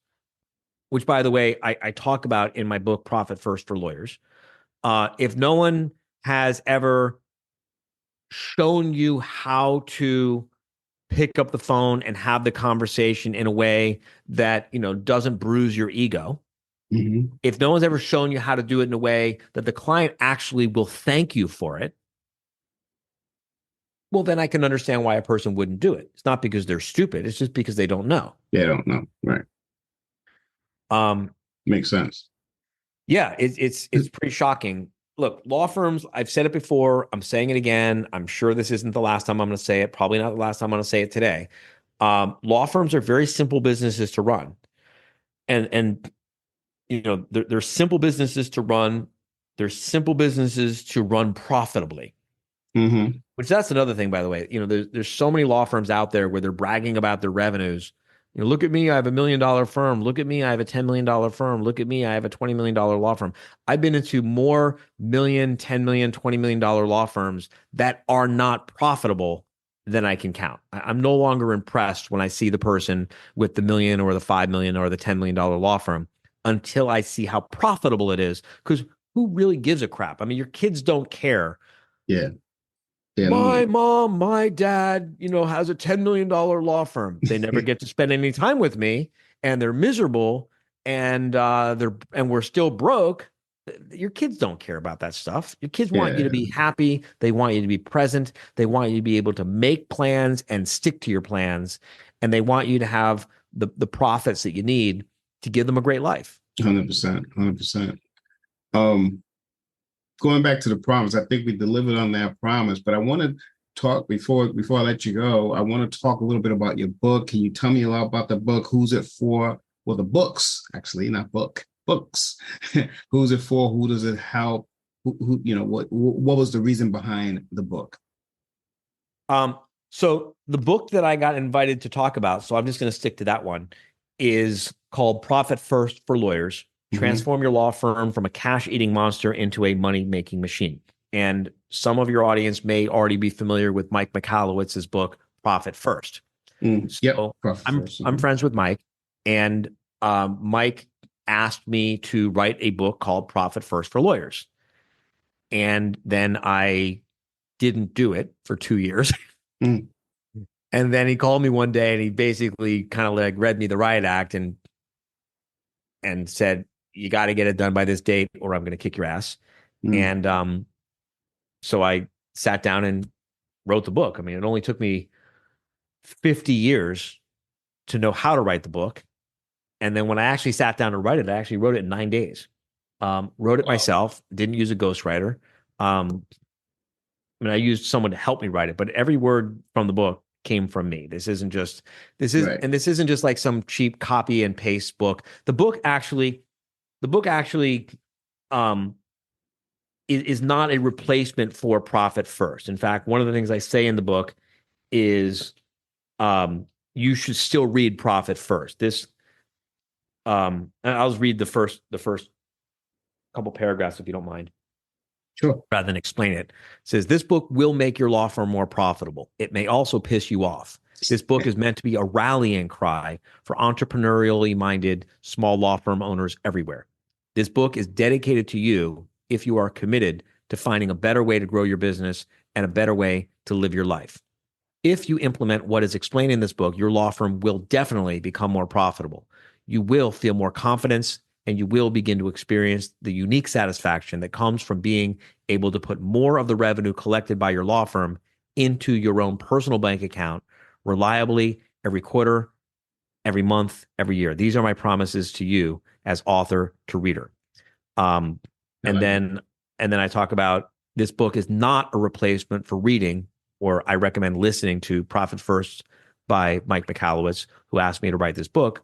which by the way, I talk about in my book, Profit First for Lawyers. If no one has ever shown you how to pick up the phone and have the conversation in a way that, doesn't bruise your ego, if no one's ever shown you how to do it in a way that the client actually will thank you for it, well, then I can understand why a person wouldn't do it. It's not because they're stupid. It's just because they don't know. They don't know. Right. Makes sense. Yeah, it's pretty shocking. Look, law firms, I've said it before. I'm saying it again. I'm sure this isn't the last time I'm going to say it. Probably not the last time I'm going to say it today. Law firms are very simple businesses to run. And they're simple businesses to run. They're simple businesses to run profitably. Which that's another thing, by the way. There's so many law firms out there where they're bragging about their revenues. Look at me, I have $1 million firm. Look at me, I have a $10 million firm. Look at me, I have a $20 million law firm. I've been into more million, $10 million, $20 million law firms that are not profitable than I can count. I'm no longer impressed when I see the person with the $1 million or the $5 million or the $10 million law firm until I see how profitable it is. Because who really gives a crap? I mean, your kids don't care. Yeah. My mom, my dad, has a $10 million law firm. They never get to spend any time with me, and they're miserable, and we're still broke. Your kids don't care about that stuff. Your kids want you to be happy. They want you to be present. They want you to be able to make plans and stick to your plans, and they want you to have the profits that you need to give them a great life. 100%. 100%. Going back to the promise, I think we delivered on that promise, but I want to talk before I let you go. I want to talk a little bit about your book. Can you tell me a lot about the book? Who's it for? Well, the books, actually, not book, books. Who's it for? Who does it help? What was the reason behind the book? So the book that I got invited to talk about, so I'm just going to stick to that one, is called Profit First for Lawyers. Transform your law firm from a cash-eating monster into a money-making machine. And some of your audience may already be familiar with Mike Michalowicz's book, Profit First. So I'm friends with Mike, and Mike asked me to write a book called Profit First for Lawyers. And then I didn't do it for 2 years. And then he called me one day and he basically kind of like read me the riot act and said, you got to get it done by this date or I'm going to kick your ass. And so I sat down and wrote the book. I mean, it only took me 50 years to know how to write the book. And then when I actually sat down to write it, I actually wrote it in 9 days. Wrote it myself, didn't use a ghostwriter. I used someone to help me write it, but every word from the book came from me. This isn't just like some cheap copy and paste book. The book actually is not a replacement for Profit First. In fact, one of the things I say in the book is you should still read Profit First. I'll just read the first couple paragraphs if you don't mind. Sure. Rather than explain it. It says, this book will make your law firm more profitable. It may also piss you off. This book is meant to be a rallying cry for entrepreneurially minded small law firm owners everywhere. This book is dedicated to you if you are committed to finding a better way to grow your business and a better way to live your life. If you implement what is explained in this book, your law firm will definitely become more profitable. You will feel more confidence and you will begin to experience the unique satisfaction that comes from being able to put more of the revenue collected by your law firm into your own personal bank account reliably every quarter, every month, every year. These are my promises to you as author to reader. And then I talk about this book is not a replacement for reading, or I recommend listening to Profit First by Mike Michalowicz, who asked me to write this book.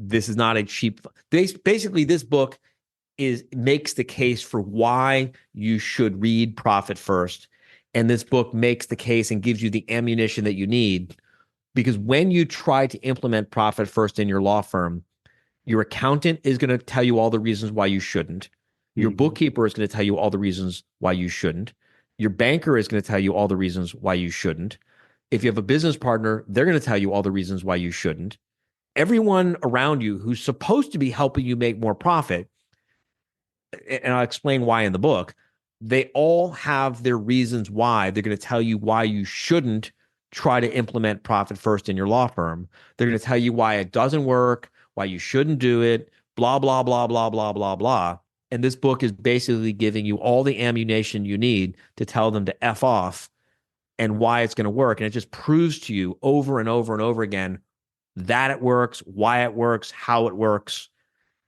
This is not a cheap. Basically, this book makes the case for why you should read Profit First. And this book makes the case and gives you the ammunition that you need. Because when you try to implement Profit First in your law firm, your accountant is going to tell you all the reasons why you shouldn't. Your bookkeeper is going to tell you all the reasons why you shouldn't. Your banker is going to tell you all the reasons why you shouldn't. If you have a business partner, they're going to tell you all the reasons why you shouldn't. Everyone around you who's supposed to be helping you make more profit, and I'll explain why in the book, they all have their reasons why. They're going to tell you why you shouldn't try to implement Profit First in your law firm. They're going to tell you why it doesn't work, why you shouldn't do it, blah, blah, blah, blah, blah, blah, blah. And this book is basically giving you all the ammunition you need to tell them to F off and why it's going to work. And it just proves to you over and over and over again that it works, why it works, how it works.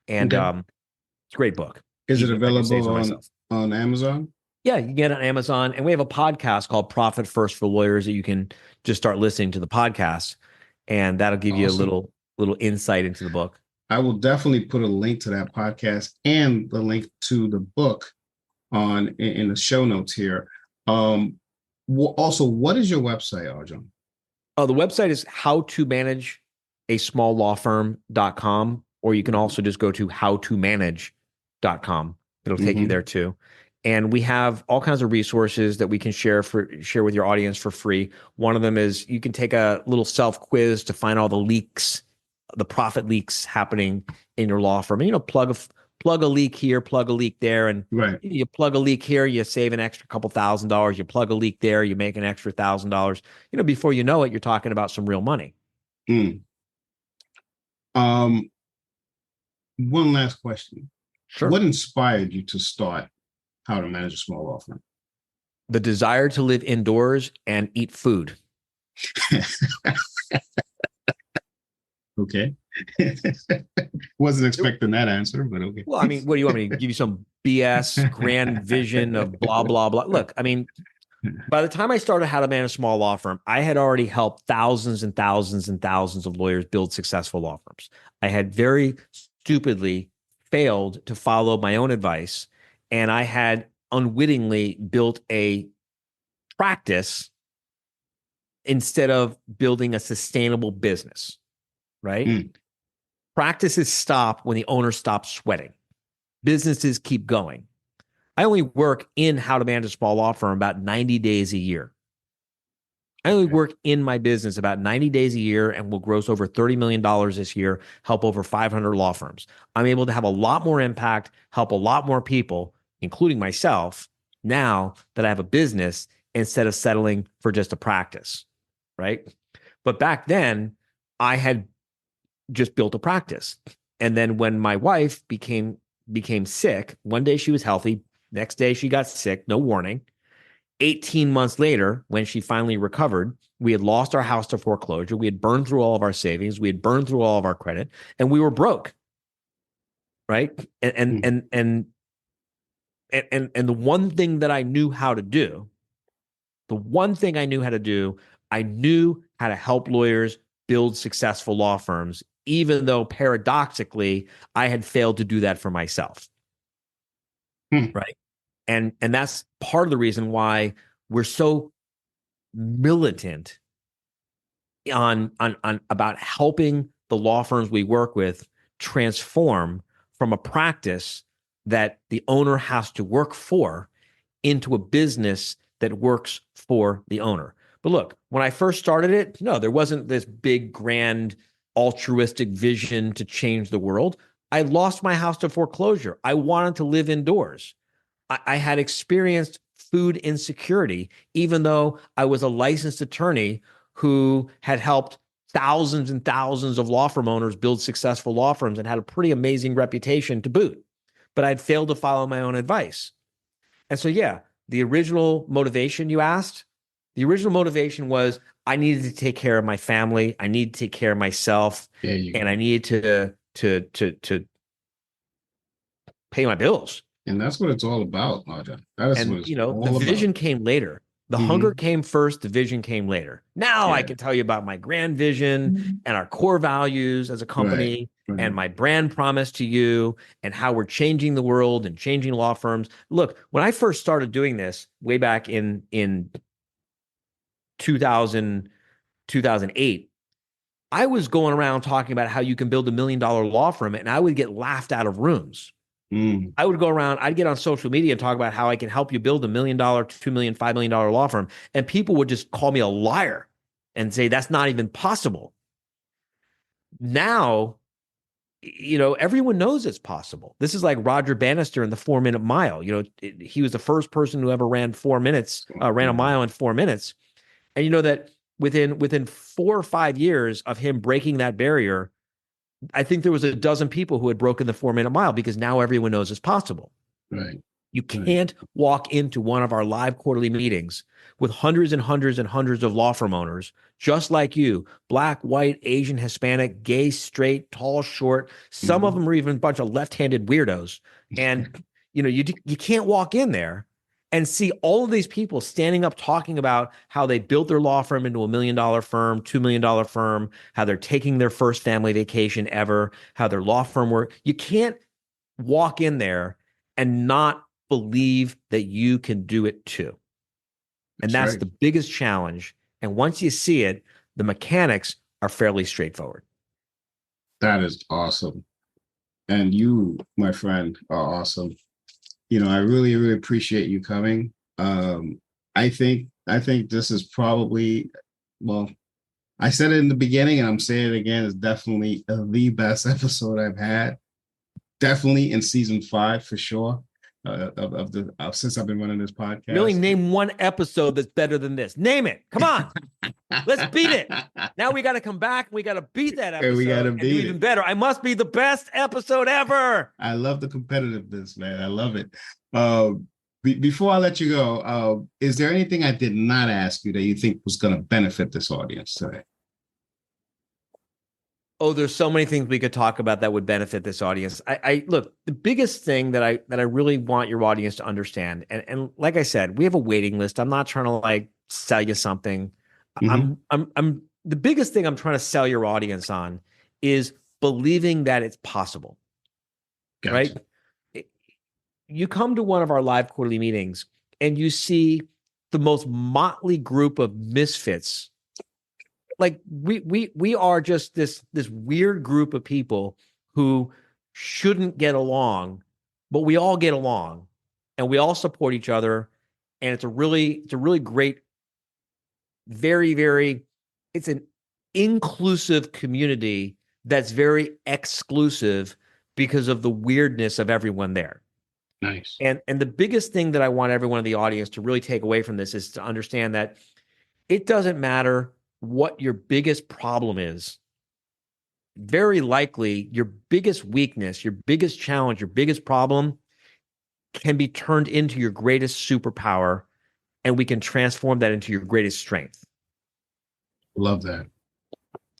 And it's a great book. Is it available on Amazon? Yeah, you can get it on Amazon. And we have a podcast called Profit First for Lawyers that you can just start listening to the podcast. And that'll give you a little insight into the book. I will definitely put a link to that podcast and the link to the book in the show notes here. Also, what is your website, RJon? Oh, the website is howtomanage.com, or you can also just go to howtomanage.com. It'll take you there too. And we have all kinds of resources that we can share with your audience for free. One of them is you can take a little self-quiz to find all the leaks, the profit leaks happening in your law firm. And, plug a leak here, plug a leak there. And you plug a leak here, you save an extra couple $1,000. You plug a leak there, you make an extra $1,000. Before you know it, you're talking about some real money. One last question. Sure. What inspired you to start How to Manage a Small Law Firm? The desire to live indoors and eat food. Okay. Wasn't expecting that answer, but okay. Well, what do you want me to give you some BS grand vision of blah, blah, blah? Look, by the time I started How to Manage a Small Law Firm, I had already helped thousands and thousands and thousands of lawyers build successful law firms. I had very stupidly failed to follow my own advice, and I had unwittingly built a practice instead of building a sustainable business, right? Practices stop when the owner stops sweating. Businesses keep going. I only work in How to Manage a Small Law Firm about 90 days a year. I only work in my business about 90 days a year and will gross over $30 million this year, help over 500 law firms. I'm able to have a lot more impact, help a lot more people, including myself, now that I have a business instead of settling for just a practice, right? But back then, I had just built a practice. And then when my wife became sick, one day she was healthy, next day she got sick, no warning. 18 months later, when she finally recovered, we had lost our house to foreclosure. We had burned through all of our savings. We had burned through all of our credit, and we were broke. Right. And the one thing that I knew how to do, I knew how to help lawyers build successful law firms, even though paradoxically, I had failed to do that for myself. Right. And that's part of the reason why we're so militant on about helping the law firms we work with transform from a practice that the owner has to work for into a business that works for the owner. But look, when I first started it, no, there wasn't this big, grand, altruistic vision to change the world. I lost my house to foreclosure. I wanted to live indoors. I had experienced food insecurity, even though I was a licensed attorney who had helped thousands and thousands of law firm owners build successful law firms and had a pretty amazing reputation to boot. But I'd failed to follow my own advice. And so, yeah, the original motivation you asked, the original motivation was I needed to take care of my family. I needed to take care of myself. And I needed to pay my bills. And that's what it's all about, RJon. That is what it's all the vision about. came later. The hunger came first, the vision came later. Now I can tell you about my grand vision and our core values as a company and my brand promise to you and how we're changing the world and changing law firms. Look, when I first started doing this way back in 2008, I was going around talking about how you can build $1 million law firm, and I would get laughed out of rooms. I would go around, I'd get on social media and talk about how I can help you build $1 million, $2 million, $5 million law firm. And people would just call me a liar and say, that's not even possible. Now, everyone knows it's possible. This is like Roger Bannister in the 4-minute mile. He was the first person who ever ran ran a mile in 4 minutes. And you know that within 4 or 5 years of him breaking that barrier, I think there was a dozen people who had broken the 4-minute mile because now everyone knows it's possible. Right. You can't walk into one of our live quarterly meetings with hundreds and hundreds and hundreds of law firm owners, just like you, Black, white, Asian, Hispanic, gay, straight, tall, short. Some of them are even a bunch of left-handed weirdos. And, you can't walk in there and see all of these people standing up talking about how they built their law firm into $1 million firm, $2 million firm, how they're taking their first family vacation ever, how their law firm work. You can't walk in there and not believe that you can do it too. And that's the biggest challenge. And once you see it, the mechanics are fairly straightforward. That is awesome. And you, my friend, are awesome. I really, really appreciate you coming. I think this is probably, I said it in the beginning and I'm saying it again, it's definitely the best episode I've had. Definitely in season 5 for sure. Since I've been running this podcast. Really, name one episode that's better than this. Name it. Come on. Let's beat it. Now we got to come back. We got to beat that episode. We got to beat it. Even better. I must be the best episode ever. I love the competitiveness, man. I love it. Before I let you go, is there anything I did not ask you that you think was going to benefit this audience today? Oh, there's so many things we could talk about that would benefit this audience. I look, the biggest thing that I really want your audience to understand, and like I said, we have a waiting list. I'm not trying to sell you something. I'm the biggest thing I'm trying to sell your audience on is believing that it's possible. Gotcha. Right? You come to one of our live quarterly meetings and you see the most motley group of misfits. Like we are just this weird group of people who shouldn't get along, but we all get along and we all support each other. And it's a really great, very, very, it's an inclusive community that's very exclusive because of the weirdness of everyone there. Nice. And the biggest thing that I want everyone in the audience to really take away from this is to understand that it doesn't matter what your biggest problem is. Very likely your biggest weakness, your biggest challenge, your biggest problem can be turned into your greatest superpower, and we can transform that into your greatest strength. Love that.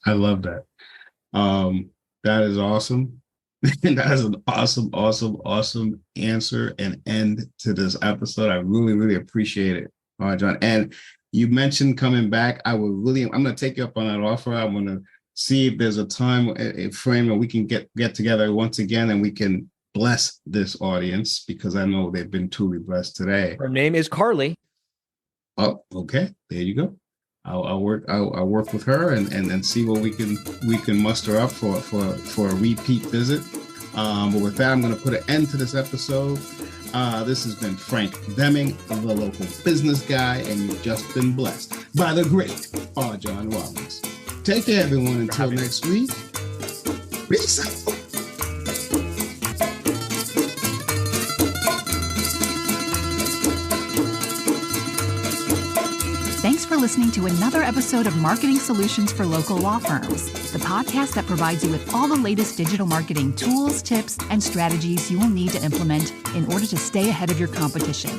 I love that. That is awesome. That is an awesome answer and end to this episode. I really, really appreciate it, RJon. And you mentioned coming back. I'm going to take you up on that offer. I'm going to see if there's a time, a frame where we can get together once again and we can bless this audience, because I know they've been truly blessed today. Her name is Carly. Oh, okay. There you go. I'll work with her and see what we can muster up for a repeat visit. But with that, I'm going to put an end to this episode. This has been Frank Deming, the local business guy, and you've just been blessed by the great RJon Rollins. Take care, everyone. Until next week. Peace out. Thanks for listening to another episode of Marketing Solutions for Local Law Firms, the podcast that provides you with all the latest digital marketing tools, tips, and strategies you will need to implement in order to stay ahead of your competition.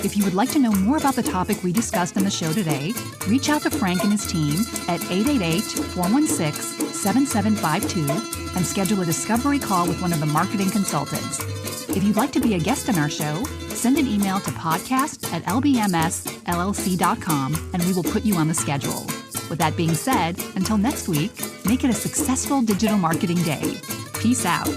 If you would like to know more about the topic we discussed in the show today, reach out to Frank and his team at 888-416-7752 and schedule a discovery call with one of the marketing consultants. If you'd like to be a guest on our show, send an email to podcast@lbmsllc.com and we will put you on the schedule. With that being said, until next week, make it a successful digital marketing day. Peace out.